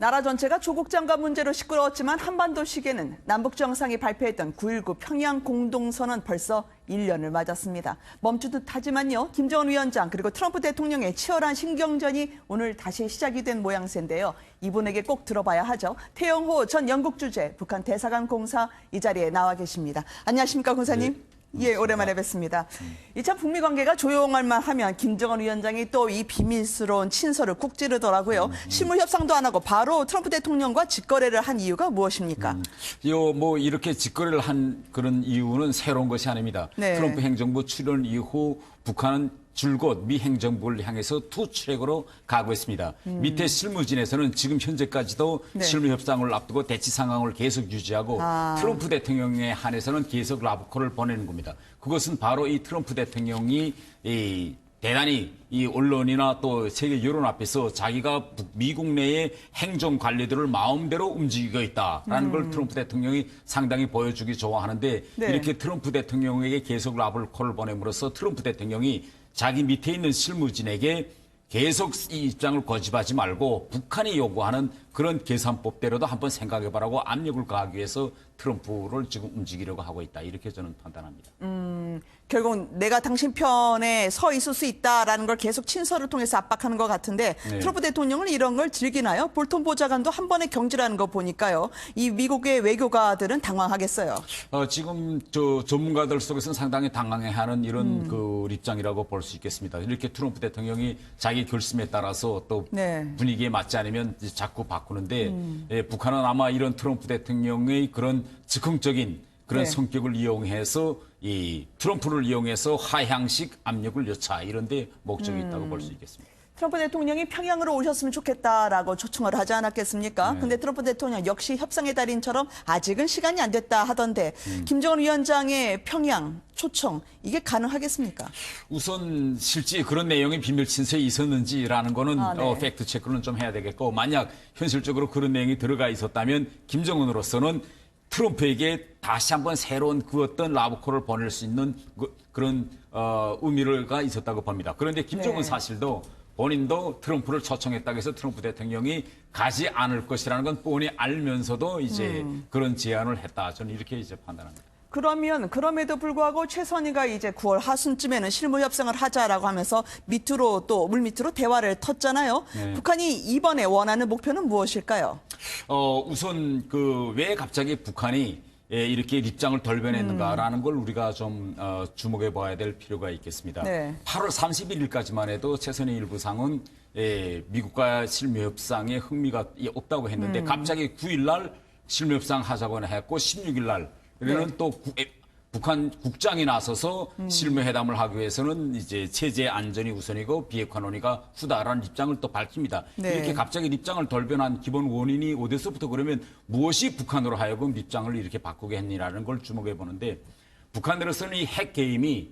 나라 전체가 조국 장관 문제로 시끄러웠지만 한반도 시계는 남북 정상이 발표했던 9.19 평양 공동선언 벌써 1년을 맞았습니다. 멈추듯 하지만요. 김정은 위원장 그리고 트럼프 대통령의 치열한 신경전이 오늘 다시 시작이 된 모양새인데요. 이분에게 꼭 들어봐야 하죠. 태영호 전 영국 주재 북한 대사관 공사 이 자리에 나와 계십니다. 안녕하십니까 공사님. 네. 예, 오랜만에 뵙습니다. 이 참 북미 관계가 조용할 만 하면 김정은 위원장이 또 이 비밀스러운 친서를 꾹 찌르더라고요. 실무 협상도 안 하고 바로 트럼프 대통령과 직거래를 한 이유가 무엇입니까? 이렇게 직거래를 한 그런 이유는 새로운 것이 아닙니다. 네. 트럼프 행정부 출연 이후 북한은 줄곧 미 행정부를 향해서 투트랙으로 가고 있습니다. 밑에 실무진에서는 지금 현재까지도 네. 실무 협상을 앞두고 대치 상황을 계속 유지하고 트럼프 대통령에 한해서는 계속 라브콜을 보내는 겁니다. 그것은 바로 이 트럼프 대통령이 대단히 이 언론이나 또 세계 여론 앞에서 자기가 미국 내의 행정 관리들을 마음대로 움직이고 있다라는 걸 트럼프 대통령이 상당히 보여주기 좋아하는데 네. 이렇게 트럼프 대통령에게 계속 라브콜을 보냄으로써 트럼프 대통령이 자기 밑에 있는 실무진에게 계속 이 입장을 고집하지 말고 북한이 요구하는 그런 계산법대로도 한번 생각해보라고 압력을 가하기 위해서 트럼프를 지금 움직이려고 하고 있다. 이렇게 저는 판단합니다. 결국 내가 당신 편에 서 있을 수 있다라는 걸 계속 친서를 통해서 압박하는 것 같은데 네. 트럼프 대통령은 이런 걸 즐기나요? 볼턴 보좌관도 한 번에 경질하는 거 보니까요. 이 미국의 외교가들은 당황하겠어요. 지금 전문가들 속에서는 상당히 당황해하는 이런 그 입장이라고 볼 수 있겠습니다. 이렇게 트럼프 대통령이 자기 결심에 따라서 또 네. 분위기에 맞지 않으면 자꾸 바꾸는데 북한은 아마 이런 트럼프 대통령의 그런 즉흥적인 그런 네. 성격을 이용해서 이 트럼프를 이용해서 하향식 압력을 여차 이런 데 목적이 있다고 볼 수 있겠습니다. 트럼프 대통령이 평양으로 오셨으면 좋겠다라고 초청을 하지 않았겠습니까? 네. 근데 트럼프 대통령 역시 협상의 달인처럼 아직은 시간이 안 됐다 하던데 김정은 위원장의 평양 초청 이게 가능하겠습니까? 우선 실제 그런 내용이 비밀 친서에 있었는지라는 거는 네. 팩트 체크는 좀 해야 되겠고 만약 현실적으로 그런 내용이 들어가 있었다면 김정은으로서는 트럼프에게 다시 한번 새로운 그 어떤 라브콜을 보낼 수 있는 그런 의미가 있었다고 봅니다. 그런데 김정은 네. 사실도 본인도 트럼프를 초청했다고 해서 트럼프 대통령이 가지 않을 것이라는 건 뻔히 알면서도 이제 그런 제안을 했다. 저는 이렇게 이제 판단합니다. 그러면 그럼에도 불구하고 최선희가 이제 9월 하순쯤에는 실무 협상을 하자라고 하면서 밑으로 또 물밑으로 대화를 텄잖아요. 네. 북한이 이번에 원하는 목표는 무엇일까요? 우선 왜 갑자기 북한이 이렇게 입장을 돌변했는가라는 걸 우리가 좀 주목해 봐야 될 필요가 있겠습니다. 네. 8월 31일까지만 해도 최선희 일부상은 미국과 실무협상에 흥미가 없다고 했는데 갑자기 9일 날 실무협상 하자고 했고 16일 날에는 네. 또 북한 국장이 나서서 실무회담을 하기 위해서는 이제 체제 안전이 우선이고 비핵화 논의가 후다라는 입장을 또 밝힙니다. 네. 이렇게 갑자기 입장을 돌변한 기본 원인이 어디서부터 그러면 무엇이 북한으로 하여금 입장을 이렇게 바꾸게 했니라는 걸 주목해 보는데 북한으로서는 이 핵게임이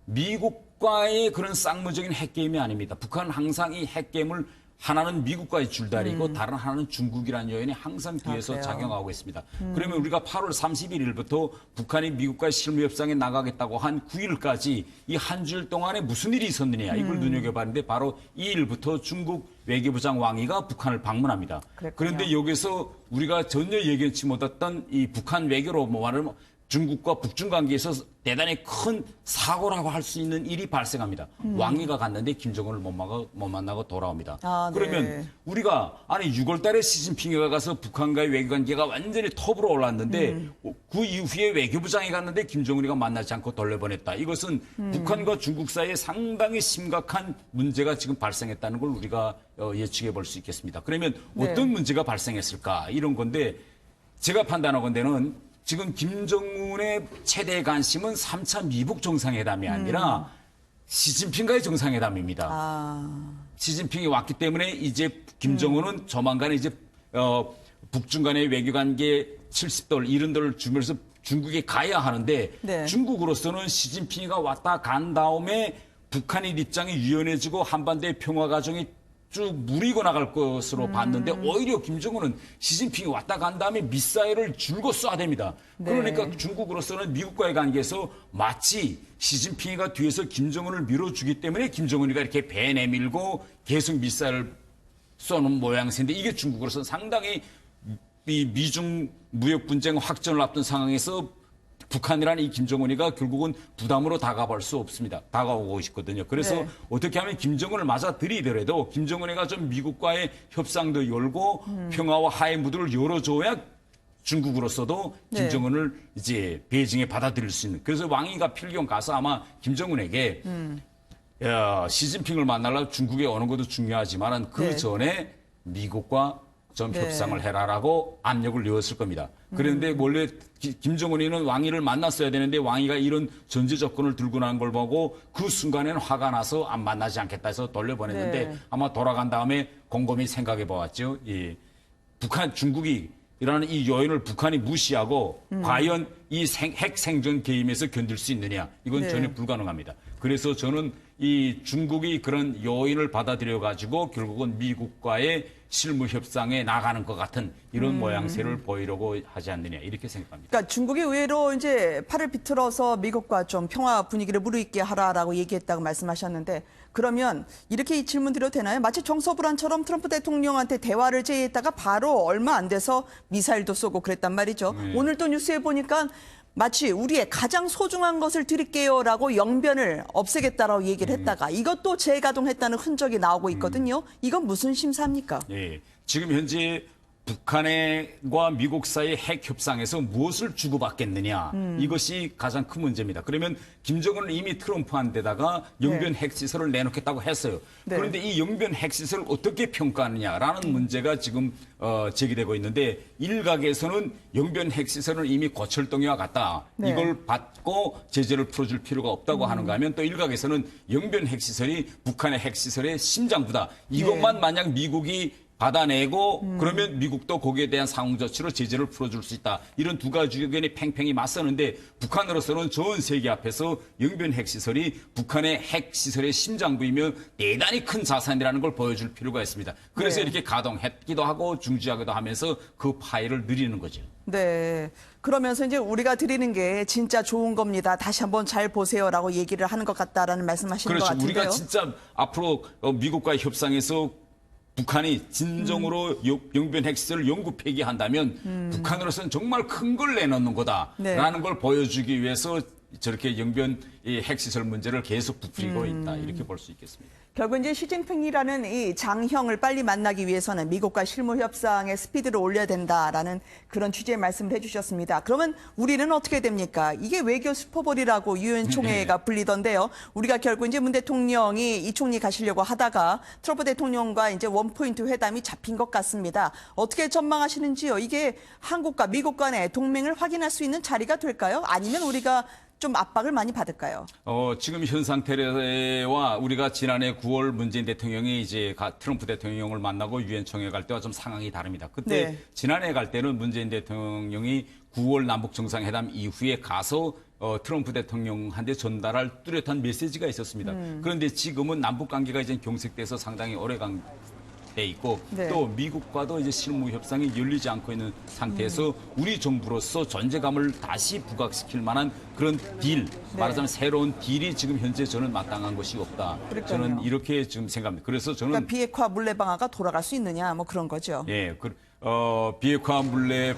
미국과의 그런 쌍무적인 핵게임이 아닙니다. 북한은 항상 이 핵게임을 하나는 미국과의 줄다리고 다른 하나는 중국이라는 요인이 항상 뒤에서 그래요? 작용하고 있습니다. 그러면 우리가 8월 31일부터 북한이 미국과의 실무협상에 나가겠다고 한 9일까지 이 한 주일 동안에 무슨 일이 있었느냐 이걸 눈여겨봤는데 바로 2일부터 중국 외교부장 왕이가 북한을 방문합니다. 그랬군요. 그런데 여기서 우리가 전혀 예견치 못했던 이 북한 외교로 말하면 중국과 북중 관계에서 대단히 큰 사고라고 할 수 있는 일이 발생합니다. 왕이가 갔는데 김정은을 못 만나고 돌아옵니다. 네. 그러면 우리가 6월 달에 시진핑이가 가서 북한과의 외교 관계가 완전히 톱으로 올랐는데 그 이후에 외교부장이 갔는데 김정은이가 만나지 않고 돌려보냈다. 이것은 북한과 중국 사이에 상당히 심각한 문제가 지금 발생했다는 걸 우리가 예측해 볼 수 있겠습니다. 그러면 네. 어떤 문제가 발생했을까 이런 건데 제가 판단하건대는 지금 김정은의 최대 관심은 3차 미북 정상회담이 아니라 시진핑과의 정상회담입니다. 시진핑이 왔기 때문에 이제 김정은은 조만간에 이제 북중 간의 외교 관계 70돌 이런 데를 주면서 중국에 가야 하는데 네. 중국으로서는 시진핑이가 왔다 간 다음에 북한의 입장이 유연해지고 한반도의 평화 과정이 쭉 무리고 나갈 것으로 봤는데 오히려 김정은은 시진핑이 왔다 간 다음에 미사일을 줄곧 쏴댑니다. 네. 그러니까 중국으로서는 미국과의 관계에서 마치 시진핑이가 뒤에서 김정은을 밀어주기 때문에 김정은이가 이렇게 배 내밀고 계속 미사일을 쏘는 모양새인데 이게 중국으로서는 상당히 이 미중 무역 분쟁 확전을 앞둔 상황에서 북한이라는 이 김정은이가 결국은 부담으로 다가갈 수 없습니다. 다가오고 있거든요. 그래서 네. 어떻게 하면 김정은을 맞아 들이더라도 김정은이가 좀 미국과의 협상도 열고 평화와 화해 무드를 열어줘야 중국으로서도 네. 김정은을 이제 베이징에 받아들일 수 있는. 그래서 왕이가 필경 가서 아마 김정은에게 시진핑을 만나려면 중국에 오는 것도 중요하지만은 그 네. 전에 미국과 좀 네. 협상을 해라라고 압력을 넣었을 겁니다. 그런데 원래 김정은이는 왕이를 만났어야 되는데 왕이가 이런 전제 조건을 들고 난 걸 보고 그 순간에는 화가 나서 안 만나지 않겠다 해서 돌려보냈는데 네. 아마 돌아간 다음에 곰곰이 생각해 보았죠. 중국이 이라는 이 요인을 북한이 무시하고 과연 이 핵 생존 게임에서 견딜 수 있느냐 이건 네. 전혀 불가능합니다. 그래서 저는 이 중국이 그런 요인을 받아들여 가지고 결국은 미국과의 실무 협상에 나가는 것 같은 이런 모양새를 보이려고 하지 않느냐 이렇게 생각합니다. 그러니까 중국이 의외로 이제 팔을 비틀어서 미국과 좀 평화 분위기를 무르익게 하라라고 얘기했다고 말씀하셨는데 그러면 이렇게 이 질문 드려도 되나요? 마치 정서불안처럼 트럼프 대통령한테 대화를 제의했다가 바로 얼마 안 돼서 미사일도 쏘고 그랬단 말이죠. 오늘 또 뉴스에 보니까 마치 우리의 가장 소중한 것을 드릴게요라고 영변을 없애겠다라고 얘기를 했다가 이것도 재가동했다는 흔적이 나오고 있거든요. 이건 무슨 심사입니까? 예, 지금 현재 북한과 미국 사이의 핵 협상에서 무엇을 주고받겠느냐 이것이 가장 큰 문제입니다. 그러면 김정은은 이미 트럼프한테다가 영변 핵시설을 내놓겠다고 했어요. 네. 그런데 이 영변 핵시설을 어떻게 평가하느냐라는 문제가 지금 제기되고 있는데 일각에서는 영변 핵시설은 이미 고철동이와 같다. 네. 이걸 받고 제재를 풀어줄 필요가 없다고 하는가 하면 또 일각에서는 영변 핵시설이 북한의 핵시설의 심장부다. 이것만 만약 미국이 받아내고 그러면 미국도 거기에 대한 상응 조치로 제재를 풀어줄 수 있다. 이런 두 가지 의견이 팽팽히 맞서는데 북한으로서는 전 세계 앞에서 영변 핵시설이 북한의 핵시설의 심장부이며 대단히 큰 자산이라는 걸 보여줄 필요가 있습니다. 그래서 네. 이렇게 가동했기도 하고 중지하기도 하면서 그 파일을 늘리는 거죠. 네. 그러면서 이제 우리가 드리는 게 진짜 좋은 겁니다. 다시 한번 잘 보세요라고 얘기를 하는 것 같다라는 말씀하시는 것 그렇죠. 같은데요. 우리가 진짜 앞으로 미국과의 협상에서 북한이 진정으로 영변 핵시설을 영구 폐기한다면 북한으로서는 정말 큰 걸 내놓는 거다라는 네. 걸 보여주기 위해서 저렇게 영변 이 핵시설 문제를 계속 부풀리고 있다 이렇게 볼 수 있겠습니다. 결국 이제 시진핑이라는 이 장형을 빨리 만나기 위해서는 미국과 실무 협상의 스피드를 올려야 된다라는 그런 취지의 말씀을 해주셨습니다. 그러면 우리는 어떻게 됩니까? 이게 외교 슈퍼볼이라고 유엔 총회가 불리던데요. 우리가 결국 이제 문 대통령이 이 총리 가시려고 하다가 트럼프 대통령과 이제 원포인트 회담이 잡힌 것 같습니다. 어떻게 전망하시는지요? 이게 한국과 미국 간의 동맹을 확인할 수 있는 자리가 될까요? 아니면 우리가 좀 압박을 많이 받을까요? 지금 현 상태와 우리가 지난해 9월 문재인 대통령이 이제 트럼프 대통령을 만나고 유엔 총회 갈 때와 좀 상황이 다릅니다. 그때 네. 지난해 갈 때는 문재인 대통령이 9월 남북 정상회담 이후에 가서 트럼프 대통령한테 전달할 뚜렷한 메시지가 있었습니다. 그런데 지금은 남북 관계가 이제 경색돼서 상당히 오래간 돼 있고 네. 또 미국과도 이제 실무 협상이 열리지 않고 있는 상태에서 우리 정부로서 존재감을 다시 부각시킬 만한 그런 딜, 말하자면 새로운 딜이 지금 현재 저는 마땅한 것이 없다. 그러니까요. 저는 이렇게 지금 생각합니다. 그래서 저는 그러니까 비핵화 물레방아가 돌아갈 수 있느냐 뭐 그런 거죠. 예, 비핵화 물레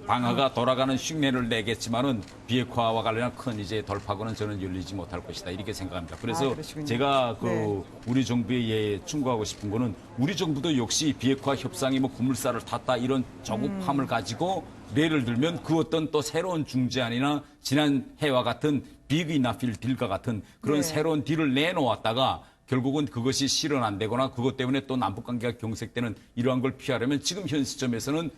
방아가 돌아가는 흉내를 내겠지만은 비핵화와 관련한 큰 이제 돌파구는 저는 열리지 못할 것이다 이렇게 생각합니다. 그래서 그러시군요. 제가 네. 우리 정부에 충고하고 싶은 거는 우리 정부도 역시 비핵화 협상이 뭐 구물살을 탔다 이런 조급함을 가지고 예를 들면 그 어떤 또 새로운 중재안이나 지난 해와 같은 비그 이나필 딜과 같은 그런 네. 새로운 딜을 내놓았다가 결국은 그것이 실현 안 되거나 그것 때문에 또 남북관계가 경색되는 이러한 걸 피하려면 지금 현 시점에서는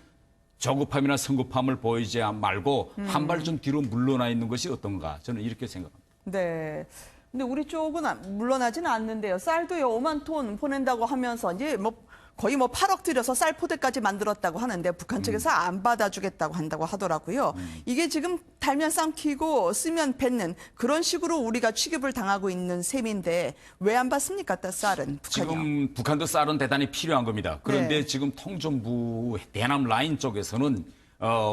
조급함이나 성급함을 보이지 말고 한 발 좀 뒤로 물러나 있는 것이 어떤가 저는 이렇게 생각합니다. 네. 근데 우리 쪽은 물러나지는 않는데요. 쌀도요 5만 톤 보낸다고 하면서 이제 거의 8억 들여서 쌀 포대까지 만들었다고 하는데 북한 측에서 안 받아주겠다고 한다고 하더라고요. 이게 지금 달면 삼키고 쓰면 뱉는 그런 식으로 우리가 취급을 당하고 있는 셈인데 왜 안 받습니까? 쌀은 북한이요. 지금 북한도 쌀은 대단히 필요한 겁니다. 그런데 네. 지금 통정부 대남 라인 쪽에서는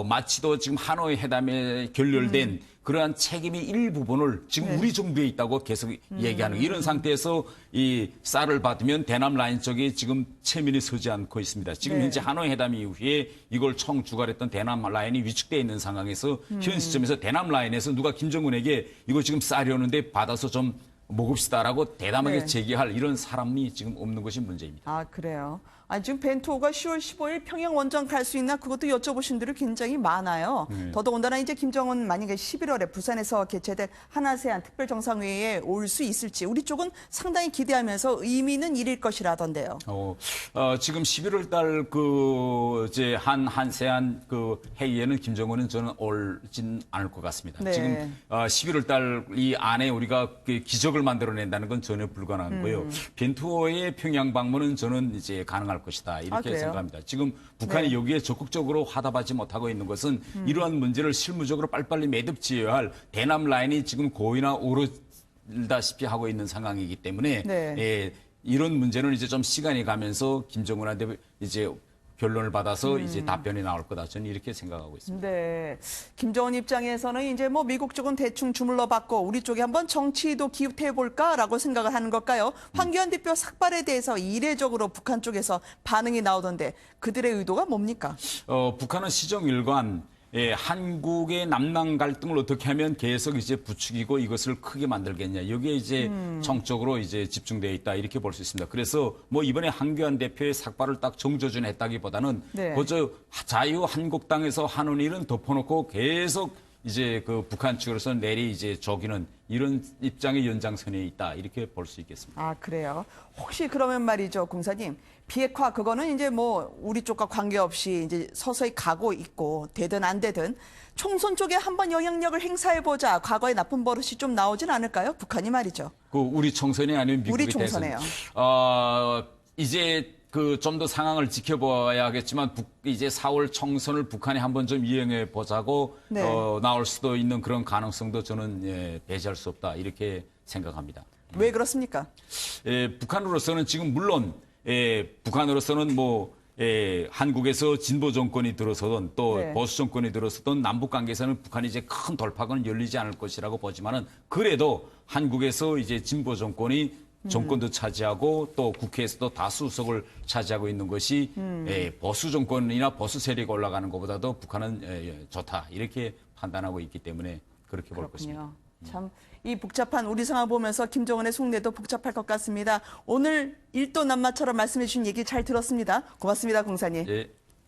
마치도 지금 하노이 회담에 결렬된 그러한 책임의 일부분을 지금 네. 우리 정부에 있다고 계속 얘기하는 이런 상태에서 이 쌀을 받으면 대남 라인 쪽에 지금 체면이 서지 않고 있습니다. 지금 네. 현재 하노이 회담 이후에 이걸 총주괄했던 대남 라인이 위축되어 있는 상황에서 현 시점에서 대남 라인에서 누가 김정은에게 이거 지금 쌀이 오는데 받아서 좀 먹읍시다라고 대담하게 네. 제기할 이런 사람이 지금 없는 것이 문제입니다. 아, 그래요. 아니, 지금 벤투호가 10월 15일 평양 원정 갈 수 있나 그것도 여쭤보신 분들이 굉장히 많아요. 더더군다나 이제 김정은 만약에 11월에 부산에서 개최될 한아세안 특별정상회의에 올 수 있을지 우리 쪽은 상당히 기대하면서 의미는 일일 것이라던데요. 지금 11월 달 이제 한세안 그 회의에는 김정은은 저는 올진 않을 것 같습니다. 네. 지금 11월 달 이 안에 우리가 그 기적을 만들어낸다는 건 전혀 불가능하고요. 벤투호의 평양 방문은 저는 이제 가능할 것이다 이렇게 그래요? 생각합니다. 지금 북한이 네. 여기에 적극적으로 화답하지 못하고 있는 것은 이러한 문제를 실무적으로 빨리빨리 매듭 지어야 할 대남 라인이 지금 고의나 오르다시피 하고 있는 상황이기 때문에 네. 이런 문제는 이제 좀 시간이 가면서 김정은한테 이제 결론을 받아서 이제 답변이 나올 거다. 저는 이렇게 생각하고 있습니다. 네. 김정은 입장에서는 이제 뭐 미국 쪽은 대충 주물러 받고 우리 쪽에 한번 정치도 기웃해 볼까라고 생각을 하는 걸까요? 황교안 대표 삭발에 대해서 이례적으로 북한 쪽에서 반응이 나오던데 그들의 의도가 뭡니까? 북한은 시정일관 한국의 남남 갈등을 어떻게 하면 계속 이제 부추기고 이것을 크게 만들겠냐. 여기에 이제 정적으로 이제 집중되어 있다. 이렇게 볼 수 있습니다. 그래서 뭐 이번에 황교안 대표의 삭발을 딱 정조준했다기보다는 네. 그저 자유한국당에서 하는 일은 덮어놓고 계속 이제 그 북한 측으로서 내리 이제 저기는 이런 입장의 연장선에 있다. 이렇게 볼 수 있겠습니다. 아, 그래요? 혹시 그러면 말이죠, 공사님. 비핵화 그거는 이제 뭐 우리 쪽과 관계없이 이제 서서히 가고 있고 되든 안 되든 총선 쪽에 한번 영향력을 행사해보자. 과거의 나쁜 버릇이 좀 나오진 않을까요? 북한이 말이죠. 그 우리 총선이 아니면 미국이 우리 총선에요. 이제 그 좀 더 상황을 지켜봐야겠지만 이제 4월 총선을 북한이 한번 좀 이행해 보자고 네. 나올 수도 있는 그런 가능성도 저는 배제할 수 없다 이렇게 생각합니다. 왜 그렇습니까? 북한으로서는 지금 물론 북한으로서는 뭐 한국에서 진보 정권이 들어서든 또 네. 보수 정권이 들어서든 남북 관계에서는 북한이 이제 큰 돌파구는 열리지 않을 것이라고 보지만은 그래도 한국에서 이제 진보 정권이 정권도 차지하고 또 국회에서도 다수석을 차지하고 있는 것이 보수 정권이나 보수 세력이 올라가는 것보다도 북한은 좋다 이렇게 판단하고 있기 때문에 그렇게 볼 것입니다. 그렇군요. 참 이 복잡한 우리 상황 보면서 김정은의 속내도 복잡할 것 같습니다. 오늘 일도 남마처럼 말씀해 주신 얘기 잘 들었습니다. 고맙습니다, 공사님. 예.